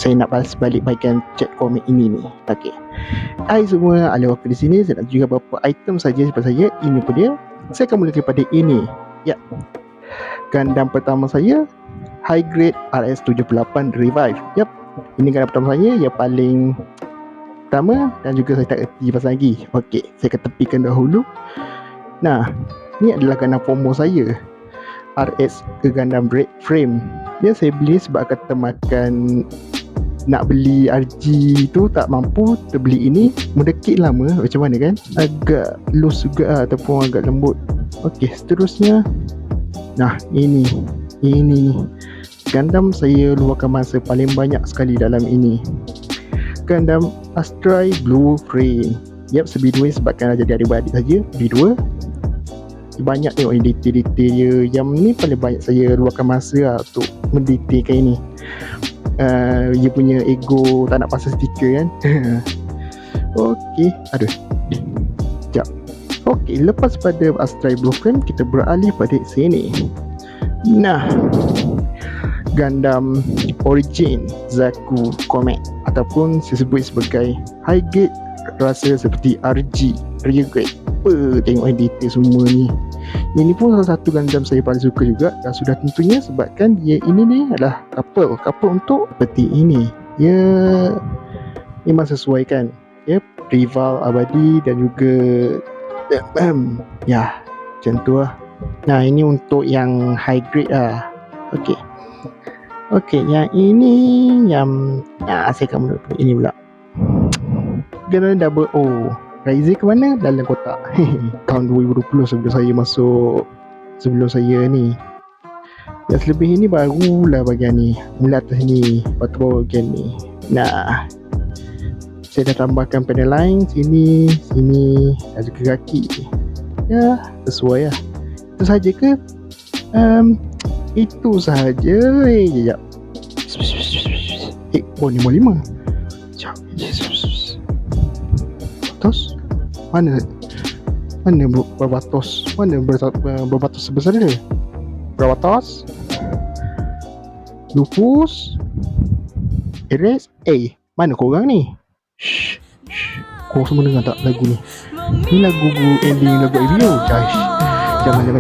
saya nak balas balik bahagian chat komen ini ni. Okey. Hai semua, ada waktu di sini. Saya nak tunjukkan beberapa item saja daripada saya. Ini pun dia. Saya akan mulakan pada ini. Ya. Gundam pertama saya, High Grade RS78 Revive. Yap. Ini Gundam pertama saya yang paling pertama dan juga saya tak erti pasal lagi. Okey, saya akan tepikan dahulu. Nah, ni adalah Gundam FOMO saya, RS ke Gundam Red Frame. Ya, saya beli sebab kata makan nak beli RG tu tak mampu, terbeli ini mendekit lama. Macam mana kan, agak loose juga lah, ataupun agak lembut. Okey, seterusnya, nah ini Gundam saya luarkan masa paling banyak sekali dalam ini, Gundam Astray Blue Frame. Yap, sebidua sebabkan jadi adik-beradik saja, B2. Banyak tengok ni detail-detail dia. Yang ni paling banyak saya luarkan masa lah untuk mendetailkan ini. Dia punya ego tak nak pasang stiker kan. Okey, aduh, sekejap. Okey, lepas pada Astray Blue Frame, kita beralih pada sini. Nah, Gundam Origin Zaku Comet, ataupun saya sebut sebagai High Grade, rasa seperti RG Real Grade. Tengok detail semua ni. Ini pun salah satu Gundam saya paling suka juga, dan sudah tentunya sebabkan dia ini ni adalah couple untuk seperti ini. Ya, memang sesuai kan. Ya, rival abadi dan juga ya, macam tu lah. Nah, ini untuk yang high grade lah. Okey, yang ini yang saya akan menurut ini pula. Gundam Double O Raize ke mana? Dalam kotak. Tahun 2020 sebelum saya ni. Yang selebih ni barulah bahagian ni. Mula atas ni, lepas tu baru bahagian ni. Nah, saya dah tambahkan panel line sini dan juga kaki. Ya, sesuai lah. Itu sahaja ke? Itu sahaja. Sekejap. Oh, 55. Batos? Mana berbatos? Mana berbatos sebesar dia? Berbatos? Lupus? Erase? Mana korang ni? Kau semua dengar tak lagu ni? Ni lagu ending lagu ABO. Jangan